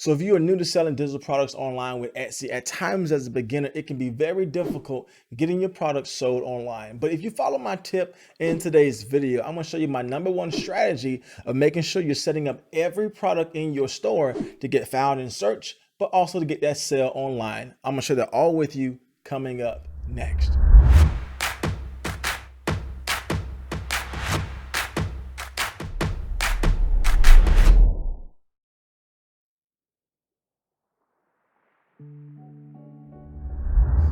So if you are new to selling digital products online with Etsy, at times as a beginner, it can be very difficult getting your products sold online. But if you follow my tip in today's video, I'm going to show you my number one strategy of making sure you're setting up every product in your store to get found in search, but also to get that sale online. I'm going to share that all with you coming up next.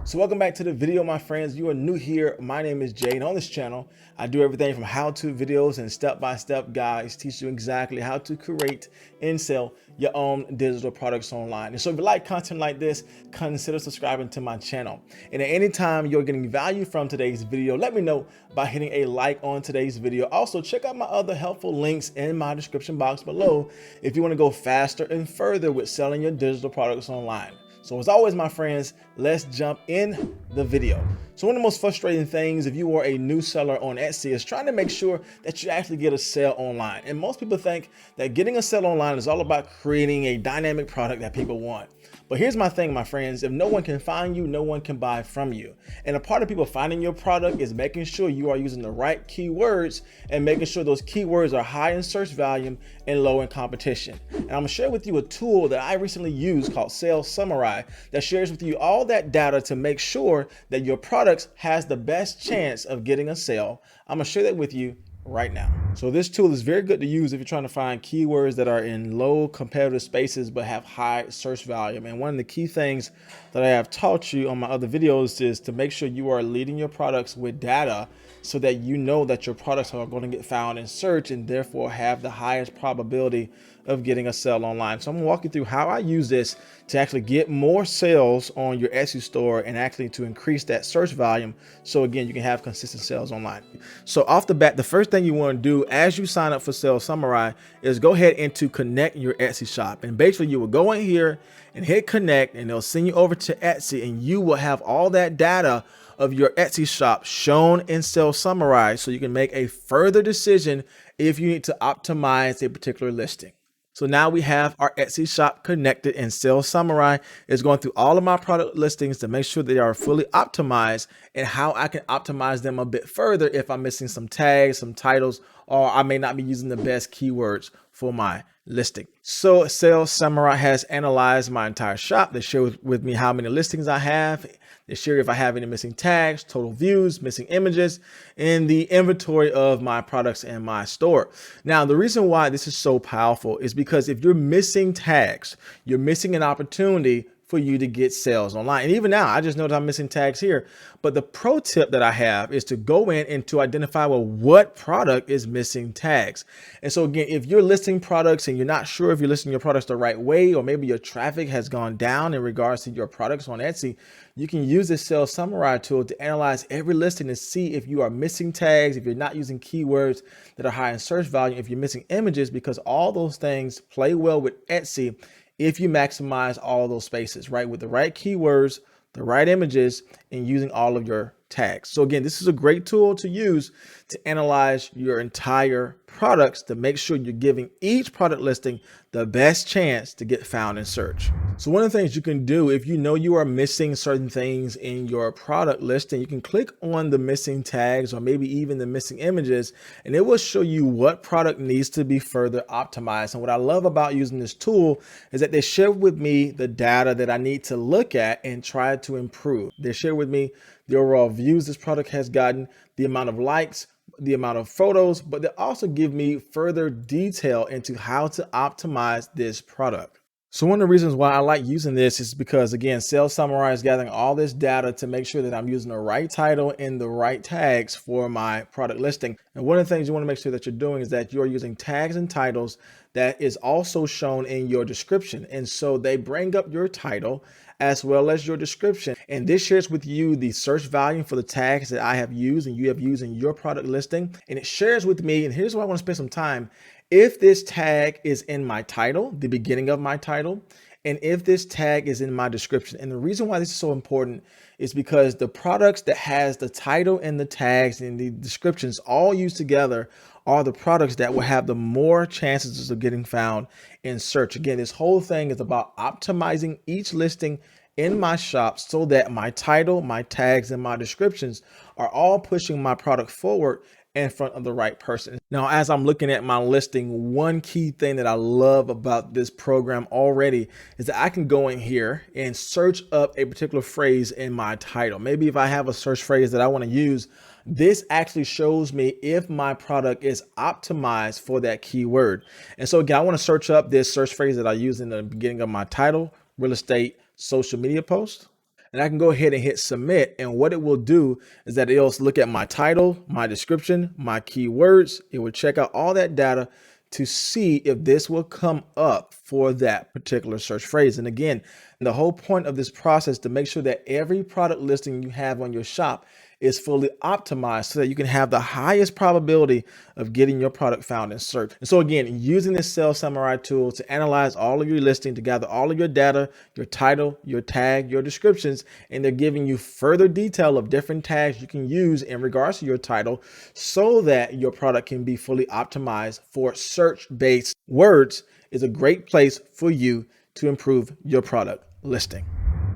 So welcome back to the video, my friends. You are new here. My name is Jay, and on this channel, I do everything from how-to videos and step-by-step guides, teach you exactly how to create and sell your own digital products online. And so if you like content like this, consider subscribing to my channel. And at any time you're getting value from today's video, let me know by hitting a like on today's video. Also, check out my other helpful links in my description box below if you want to go faster and further with selling your digital products online. So as always, my friends, let's jump in the video. So one of the most frustrating things if you are a new seller on Etsy is trying to make sure that you actually get a sale online. And most people think that getting a sale online is all about creating a dynamic product that people want. But here's my thing, my friends, if no one can find you, no one can buy from you. And a part of people finding your product is making sure you are using the right keywords and making sure those keywords are high in search volume and low in competition. And I'm gonna share with you a tool that I recently used called Sales Samurai that shares with you all that data to make sure that your products has the best chance of getting a sale. I'm gonna share that with you right now. So this tool is very good to use if you're trying to find keywords that are in low competitive spaces but have high search volume. And one of the key things that I have taught you on my other videos is to make sure you are leading your products with data so that you know that your products are going to get found in search and therefore have the highest probability of getting a sale online. So I'm gonna walk you through how I use this to actually get more sales on your Etsy store and actually to increase that search volume. So again, you can have consistent sales online. So off the bat, the first thing you want to do as you sign up for Sales Samurai is go ahead and to connect your Etsy shop. And basically you will go in here and hit connect and they'll send you over to Etsy and you will have all that data of your Etsy shop shown in Sales Samurai so you can make a further decision if you need to optimize a particular listing. So now we have our Etsy shop connected and Sales Samurai is going through all of my product listings to make sure they are fully optimized and how I can optimize them a bit further if I'm missing some tags, some titles, or I may not be using the best keywords for my listing. So Sales Samurai has analyzed my entire shop. They share with me how many listings I have. They share if I have any missing tags, total views, missing images, and the inventory of my products in my store. Now, the reason why this is so powerful is because if you're missing tags, you're missing an opportunity for you to get sales online. And even now, I just noticed I'm missing tags here. But the pro tip that I have is to go in and to identify, well, what product is missing tags. And so again, if you're listing products and you're not sure if you're listing your products the right way, or maybe your traffic has gone down in regards to your products on Etsy, you can use this Sales Samurai tool to analyze every listing to see if you are missing tags, if you're not using keywords that are high in search volume, if you're missing images, because all those things play well with Etsy if you maximize all those spaces, right? With the right keywords, the right images, and using all of your tags. So again, this is a great tool to use to analyze your entire products to make sure you're giving each product listing the best chance to get found in search. So one of the things you can do if you know you are missing certain things in your product listing, you can click on the missing tags or maybe even the missing images, and it will show you what product needs to be further optimized. And what I love about using this tool is that they share with me the data that I need to look at and try to improve. They share with me the overall views this product has gotten, the amount of likes, the amount of photos, but they also give me further detail into how to optimize this product. So one of the reasons why I like using this is because, again, Sales Samurai is gathering all this data to make sure that I'm using the right title and the right tags for my product listing. And one of the things you want to make sure that you're doing is that you're using tags and titles that is also shown in your description. And so they bring up your title as well as your description. And this shares with you the search volume for the tags that I have used and you have used in your product listing. And it shares with me, and here's why I want to spend some time. If this tag is in my title, the beginning of my title, and if this tag is in my description. And the reason why this is so important is because the products that has the title and the tags and the descriptions all used together are the products that will have the more chances of getting found in search. Again, this whole thing is about optimizing each listing in my shop so that my title, my tags, and my descriptions are all pushing my product forward in front of the right person. Now, as I'm looking at my listing, one key thing that I love about this program already is that I can go in here and search up a particular phrase in my title. Maybe if I have a search phrase that I want to use, this actually shows me if my product is optimized for that keyword. And so again, I want to search up this search phrase that I use in the beginning of my title, real estate social media post. And I can go ahead and hit submit. And what it will do is that it'll look at my title, my description, my keywords. It will check out all that data to see if this will come up for that particular search phrase. And again, the whole point of this process is to make sure that every product listing you have on your shop is fully optimized so that you can have the highest probability of getting your product found in search. And so again, using this Sales Samurai tool to analyze all of your listing, to gather all of your data, your title, your tag, your descriptions, and they're giving you further detail of different tags you can use in regards to your title so that your product can be fully optimized for search-based words is a great place for you to improve your product listing.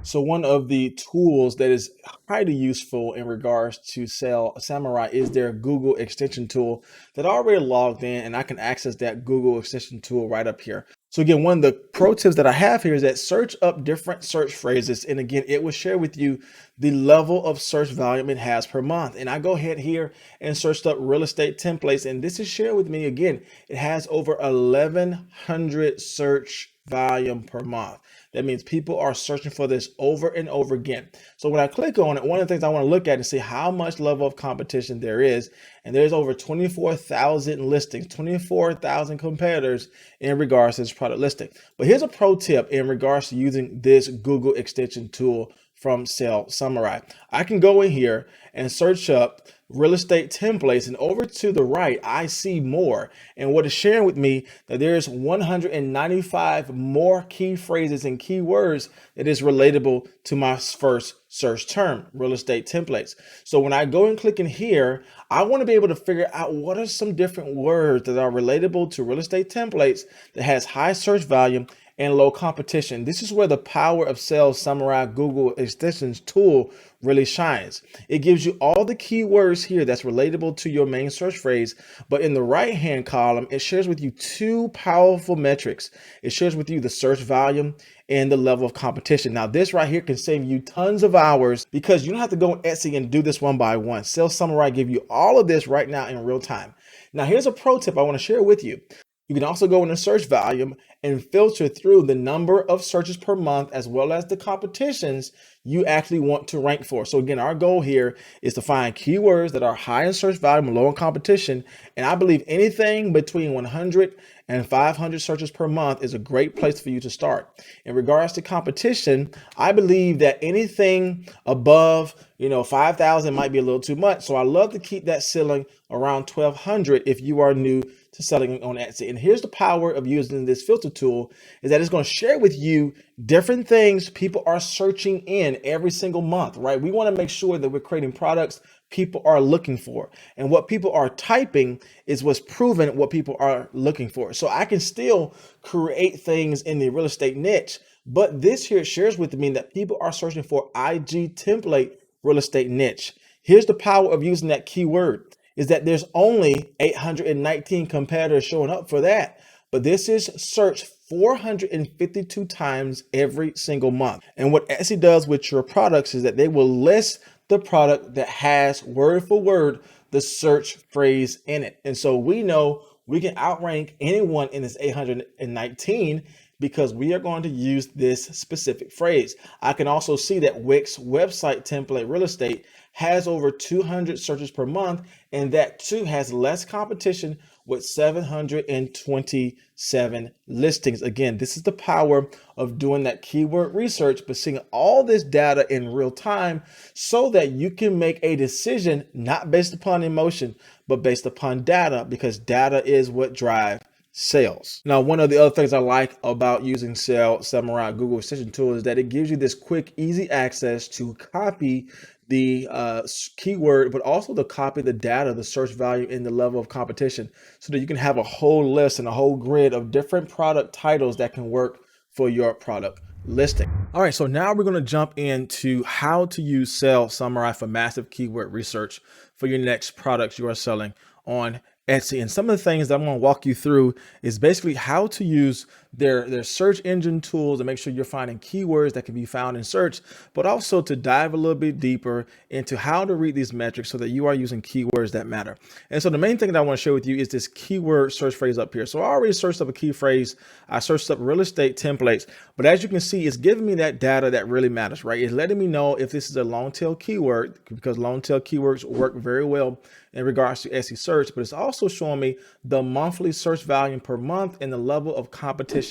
So one of the tools that is highly useful in regards to Sales Samurai is their Google extension tool that I already logged in, and I can access that Google extension tool right up here. So again, one of the pro tips that I have here is that search up different search phrases. And again, it will share with you the level of search volume it has per month. And I go ahead here and searched up real estate templates. And this is shared with me again. It has over 1,100 search volume per month. That means people are searching for this over and over again. So when I click on it, one of the things I want to look at is see how much level of competition there is. And there's over 24,000 listings, 24,000 competitors in regards to this product listing. But here's a pro tip in regards to using this Google extension tool from Sales Samurai. I can go in here and search up real estate templates, and over to the right, I see more. And what is sharing with me that there's 195 more key phrases and keywords that is relatable to my first search term, real estate templates. So when I go and click in here, I want to be able to figure out what are some different words that are relatable to real estate templates that has high search volume and low competition. This is where the power of Sales Samurai Google Extensions tool really shines. It gives you all the keywords here that's relatable to your main search phrase, but in the right-hand column, it shares with you two powerful metrics. It shares with you the search volume and the level of competition. Now, this right here can save you tons of hours because you don't have to go on Etsy and do this one by one. Sales Samurai give you all of this right now in real time. Now, here's a pro tip I want to share with you. You can also go into search volume and filter through the number of searches per month as well as the competitions you actually want to rank for. So again, our goal here is to find keywords that are high in search volume and low in competition. And I believe anything between 100 and 500 searches per month is a great place for you to start. In regards to competition, I believe that anything above 5,000 might be a little too much. So I love to keep that ceiling around 1,200 if you are new to selling on Etsy. And here's the power of using this filter tool is that it's going to share with you different things people are searching in every single month, right? We want to make sure that we're creating products people are looking for. And what people are typing is what's proven what people are looking for. So I can still create things in the real estate niche, but this here shares with me that people are searching for IG template real estate niche. Here's the power of using that keyword is that there's only 819 competitors showing up for that, but this is searched 452 times every single month. And what Etsy does with your products is that they will list the product that has word for word the search phrase in it. And so we know we can outrank anyone in this 819 because we are going to use this specific phrase. I can also see that Wix website template real estate has over 200 searches per month, and that too has less competition with 727 listings. Again, this is the power of doing that keyword research, but seeing all this data in real time so that you can make a decision not based upon emotion, but based upon data, because data is what drives sales. Now, one of the other things I like about using Sales Samurai Google Extension tool is that it gives you this quick, easy access to copy the keyword, but also to copy the data, the search value in the level of competition, so that you can have a whole list and a whole grid of different product titles that can work for your product listing. All right, so now we're going to jump into how to use Sales Samurai for massive keyword research for your next products you are selling on Etsy. And some of the things that I'm going to walk you through is basically how to use their search engine tools to make sure you're finding keywords that can be found in search, but also to dive a little bit deeper into how to read these metrics so that you are using keywords that matter. And so the main thing that I want to share with you is this keyword search phrase up here. So I already searched up a key phrase. I searched up real estate templates, but as you can see, it's giving me that data that really matters, right? It's letting me know if this is a long tail keyword, because long tail keywords work very well in regards to Etsy search, but it's also showing me the monthly search volume per month and the level of competition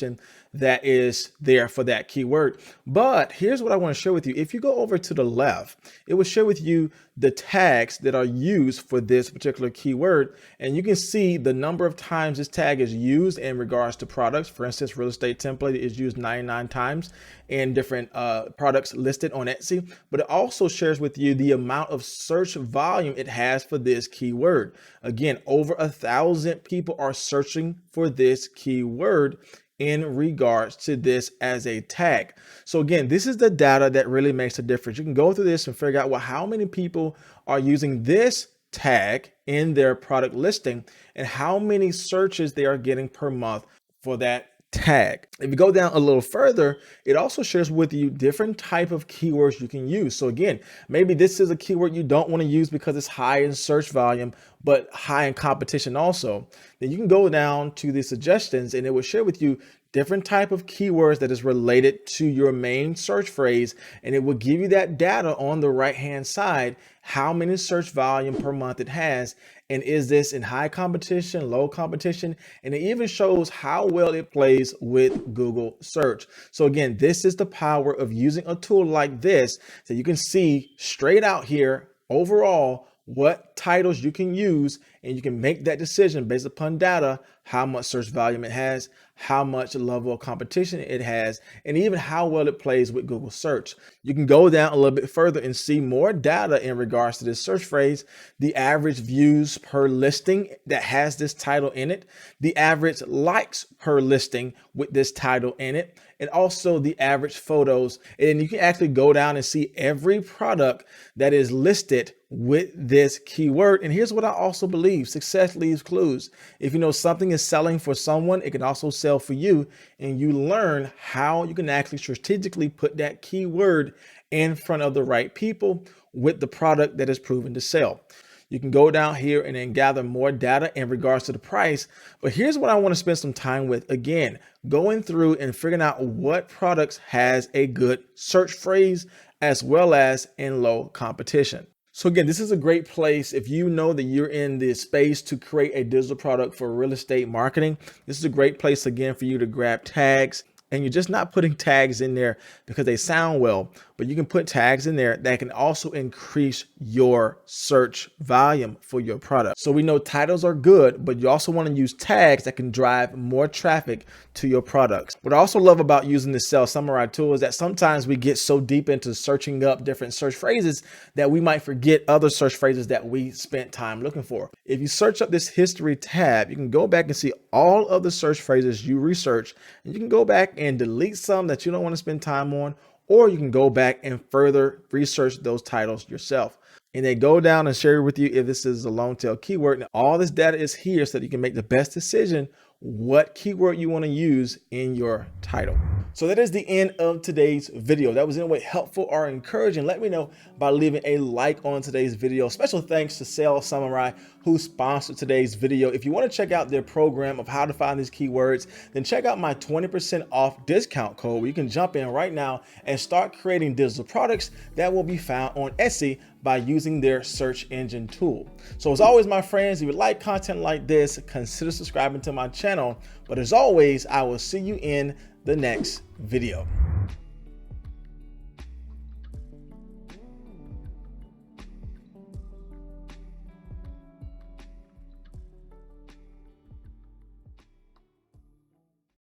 that is there for that keyword. But here's what I want to share with you. If you go over to the left, it will share with you the tags that are used for this particular keyword. And you can see the number of times this tag is used in regards to products. For instance, real estate template is used 99 times in different products listed on Etsy, but it also shares with you the amount of search volume it has for this keyword. Again, over 1,000 people are searching for this keyword in regards to this as a tag. So again, this is the data that really makes a difference. You can go through this and figure out, well, how many people are using this tag in their product listing and how many searches they are getting per month for that tag. If you go down a little further, it also shares with you different type of keywords you can use. So again, maybe this is a keyword you don't want to use because it's high in search volume, but high in competition also. Then you can go down to the suggestions and it will share with you different type of keywords that is related to your main search phrase. And it will give you that data on the right-hand side, how many search volume per month it has. And is this in high competition, low competition? And it even shows how well it plays with Google search. So again, this is the power of using a tool like this, so you can see straight out here overall what titles you can use, and you can make that decision based upon data, how much search volume it has, how much level of competition it has, and even how well it plays with Google search. You can go down a little bit further and see more data in regards to this search phrase, the average views per listing that has this title in it, the average likes per listing with this title in it, and also the average photos. And you can actually go down and see every product that is listed with this keyword. And here's what I also believe: success leaves clues. If you know something is selling for someone, it can also sell for you. And you learn how you can actually strategically put that keyword in front of the right people with the product that is proven to sell. You can go down here and then gather more data in regards to the price. But here's what I want to spend some time with. Again, going through and figuring out what products has a good search phrase as well as in low competition. So again, this is a great place if you know that you're in the space to create a digital product for real estate marketing. This is a great place again for you to grab tags. And you're just not putting tags in there because they sound well, but you can put tags in there that can also increase your search volume for your product. So we know titles are good, but you also want to use tags that can drive more traffic to your products. What I also love about using the Sales Samurai tool is that sometimes we get so deep into searching up different search phrases that we might forget other search phrases that we spent time looking for. If you search up this history tab, you can go back and see all of the search phrases you research, and you can go back and delete some that you don't want to spend time on, or you can go back and further research those titles yourself. And they go down and share with you if this is a long tail keyword. And all this data is here so that you can make the best decision what keyword you want to use in your title. So that is the end of today's video. That was in a way helpful or encouraging. Let me know by leaving a like on today's video. Special thanks to Sales Samurai who sponsored today's video. If you want to check out their program of how to find these keywords, then check out my 20% off discount code where you can jump in right now and start creating digital products that will be found on Etsy by using their search engine tool. So as always, my friends, if you like content like this, consider subscribing to my channel. But as always, I will see you in the next video.